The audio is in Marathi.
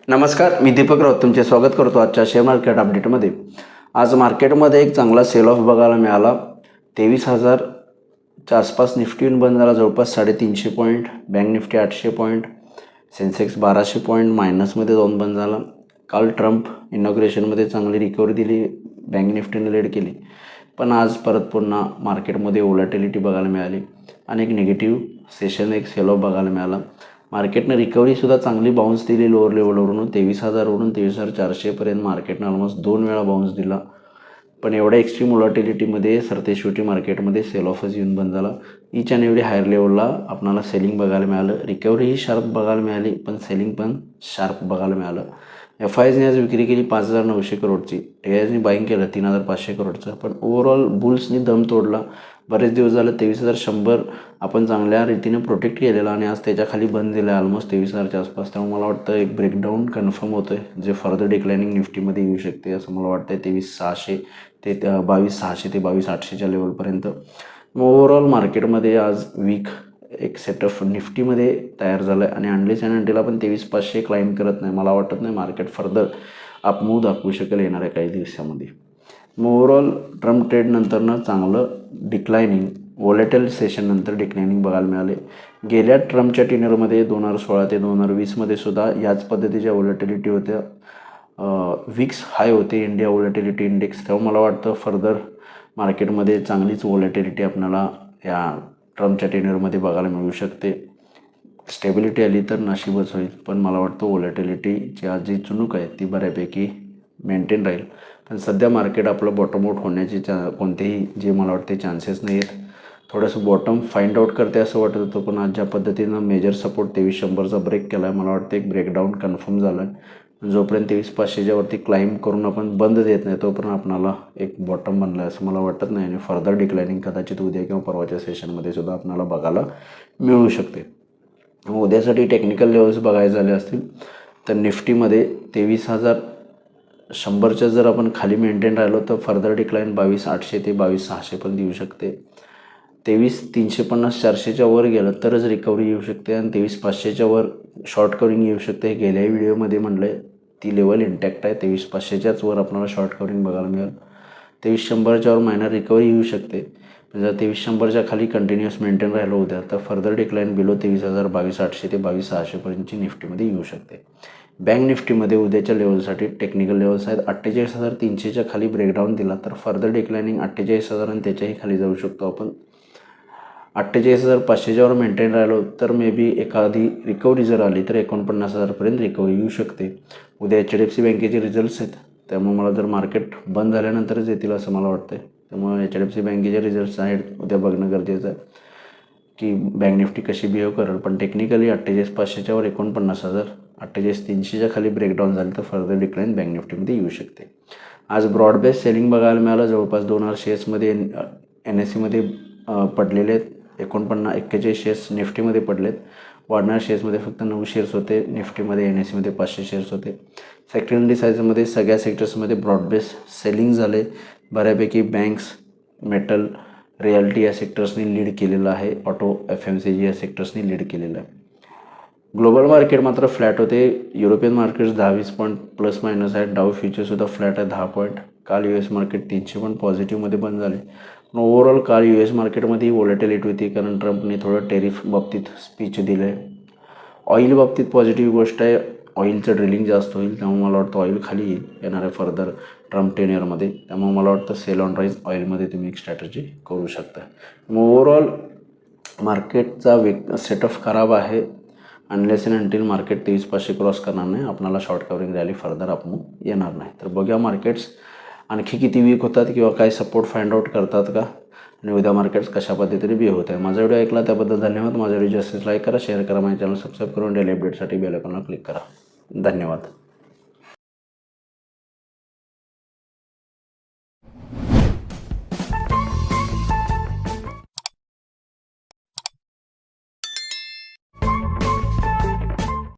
नमस्कार, मी दीपक राऊत तुमचे स्वागत करतो आजच्या शेअर मार्केट अपडेटमध्ये। आज मार्केटमध्ये एक चांगला सेल ऑफ बघायला मिळाला। 23,000च्या आसपास निफ्टीहून बंद झाला, जवळपास 350 point. Bank Nifty 800 point, Sensex 1200 point मायनसमध्ये जाऊन बंद झाला। काल ट्रम्प इनॉग्रेशनमध्ये चांगली रिकव्हरी दिली, बँक निफ्टीने लीड केली, पण आज परत पुन्हा मार्केटमध्ये व्होलॅटिलिटी बघायला मिळाली आणि एक निगेटिव्ह सेशन, एक सेल ऑफ बघायला मिळाला। मार्केटने रिकव्हरीसुद्धा चांगली बाउन्स दिली लोअर लेवलवरून 23,000वरून 23,400पर्यंत मार्केटनं ऑलमोस्ट 2 वेळा बाउन्स दिला, पण एवढ्या एक्स्ट्रीम व्होलॅटिलिटीमध्ये सरतेशेवटी मार्केटमध्ये सेल ऑफच येऊन बंद झाला। ईच अँड एवढी हायर लेवलला आपल्याला सेलिंग बघायला मिळालं, रिकव्हरीही शार्प बघायला मिळाली, पण सेलिंग पण शार्प बघायला मिळालं। FISने आज विक्री केली 5,900 करोडची, TISने बाईंग केलं 3,500 करोडचं, पण ओव्हरऑल बुल्सनी दम तोडला। बरेच दिवस झालं 23,100 आपण चांगल्या रीतीने प्रोटेक्ट केलेला आणि आज त्याच्या खाली बंद दिलं आहे ऑलमोस्ट 23,000च्या आसपास। त्यामुळे मला वाटतं एक ब्रेकडाऊन कन्फर्म होतं आहे, जे फर्दर डिक्लाइनिंग निफ्टीमध्ये येऊ शकते असं मला वाटतं आहे। 23,600 ते 22,600 ते 22,800च्या लेवलपर्यंत। ओव्हरऑल मार्केटमध्ये आज वीक एक सेटअप निफ्टीमध्ये तयार झालं आहे आणि अनलेस अँड अंटिल आपण 23,500 क्लाइम करत नाही, मला वाटत नाही मार्केट फर्दर अपमूव्ह दाखवू शकेल येणाऱ्या काही दिवसामध्ये। ओव्हरऑल ट्रम्प ट्रेडनंतरनं चांगलं डिक्लाइनिंग, व्होलॅटाईल सेशननंतर डिक्लाइनिंग बघायला मिळाले। गेल्या ट्रम्पच्या टेन्युअरमध्ये 2016 ते 2020मध्ये सुद्धा याच पद्धतीच्या व्होलॅटिलिटी होत्या, वीक्स हाय होते इंडिया व्होलॅटिलिटी इंडेक्स। तेव्हा मला वाटतं फर्दर मार्केटमध्ये चांगलीच व्होलॅटिलिटी आपल्याला या ट्रम्पच्या टेन्युअरमध्ये बघायला मिळू शकते। स्टेबिलिटी आली तर नशीबच होईल, पण मला वाटतं व्होलॅटिलिटीची आज जी चुणूक आहे ती बऱ्यापैकी मेंटेन राहील, पण सध्या मार्केट आपलं बॉटम आउट होण्याची कोणतेही जे मला वाटते चान्सेस नाही आहेत। थोडंसं बॉटम फाइंड आउट करते असं वाटत होतं, पण आज ज्या पद्धतीनं मेजर सपोर्ट 23,100चा ब्रेक केला आहे, मला वाटतं एक ब्रेकडाऊन कन्फर्म झाला आहे। जोपर्यंत 23,500च्या वरती क्लाइम करून आपण बंद देत नाही तोपर्यंत आपल्याला एक बॉटम बनला आहे असं मला वाटत नाही आणि फर्दर डिक्लाइनिंग कदाचित उद्या किंवा परवाच्या सेशनमध्ये सुद्धा आपल्याला बघायला मिळू शकते। उद्यासाठी टेक्निकल लेवल्स बघायचे झाले असतील तर निफ्टीमध्ये 23,100च्या जर आपण खाली मेंटेन राहिलो तर फर्दर डिक्लाइन 22,800 ते 22,600 पण देऊ शकते। 23,350 400च्या वर गेलं तरच रिकव्हरी येऊ शकते आणि 23,500च्या वर शॉर्ट कवरिंग येऊ शकते। गेल्याही व्हिडिओमध्ये म्हटलं आहे ती लेवल इंटॅक्ट आहे, 23,500च्याच वर आपल्याला शॉर्ट कवरिंग बघायला मिळेल। 23,100च्या वर मायनर रिकव्हरी येऊ शकते, पण जर 23,100च्या खाली कंटिन्युअस मेंटेन राहिलं होत्या तर फर्दर डिक्लाइन बिलो 23,000 22,800 ते 22,600पर्यंतची निफ्टीमध्ये येऊ शकते। बँक निफ्टीमध्ये उद्याच्या लेवलसाठी टेक्निकल लेवल्स आहेत, 48,300च्या खाली ब्रेकडाऊन दिला तर फर्दर डिक्लाइनिंग 48,000 आणि त्याच्याही खाली जाऊ शकतो आपण। 48,500च्या वर मेंटेन राहिलो तर मे बी एखादी रिकव्हरी जर आली तर 49,000पर्यंत रिकव्हरी येऊ शकते। उद्या HDFC बँकेचे रिझल्ट्स आहेत, त्यामुळे मला जर मार्केट बंद झाल्यानंतरच येतील असं मला वाटतं आहे। त्यामुळे HDFC बँकेचे रिझल्ट्स आहेत उद्या बघणं गरजेचं आहे की बँक निफ्टी कशी बिहेव करेल, पण टेक्निकली 48,500च्या वर 49,000, 48,300च्या खाली ब्रेकडाऊन झाली तर फर्दर डिक्लाइन बँक निफ्टीमध्ये येऊ शकते। आज ब्रॉड बेस सेलिंग बघायला मिळालं, जवळपास 2,000 शेअर्समध्ये NSEमध्ये पडलेले आहेत, 41 शेअर्स निफ्टीमध्ये पडलेत। वाढणाऱ्या शेअर्समध्ये फक्त 9 शेअर्स होते, निफ्टीमध्ये NSEमध्ये 500 शेअर्स होते। सेक्टर इंडिसाइजमध्ये सगळ्या सेक्टर्समध्ये ब्रॉड बेस सेलिंग झाले, बऱ्यापैकी बँक्स, मेटल, रियालिटी या सेक्टर्सनी लीड केलेलं आहे, ऑटो, FMCG या सेक्टर्सनी लीड केलेलं आहे। ग्लोबल मार्केट मात्र फ्लॅट होते, European markets 10-20 point plus minus आहेत, डाऊ फ्युचरसुद्धा फ्लॅट आहे 10 पॉईंट। काल US मार्केट 300 पॉईंट पॉझिटिव्हमध्ये बंद झाले, पण ओव्हरऑल काल US मार्केटमध्येही व्होलॅटिलिटी होती कारण ट्रम्पने थोडं टेरिफ बाबतीत स्पीच दिलं आहे। ऑइल बाबतीत पॉझिटिव्ह गोष्ट आहे, ऑइलचं ड्रिलिंग जास्त होईल, त्यामुळे मला वाटतं ऑइल खाली येईल येणाऱ्या फर्दर ट्रम्प टेन्युअरमध्ये। त्यामुळे मला वाटतं सेल ऑन राईज ऑइलमध्ये तुम्ही एक स्ट्रॅटजी करू शकता। ओव्हरऑल मार्केटचा सेटअप खराब आहे, unless and until market 23,500 cross करणार नाही आपल्याला शॉर्ट कवरिंग रॅली फर्दर अपमूव्ह येणार नाही। तर बघूया मार्केट्स आणखी किती वीक होतात किंवा काय सपोर्ट फाइंड आउट करतात का आणि उद्या मार्केट्स कशा पद्धतीने बिहेव होत आहे। माझा व्हिडिओ ऐकला त्याबद्दल धन्यवाद। माझा व्हिडिओ जास्तीत लाईक करा, शेअर करा, माझ्या चॅनल सबस्क्राईब करून डेली अपडेटसाठी बेल आयकॉनला क्लिक करा। धन्यवाद।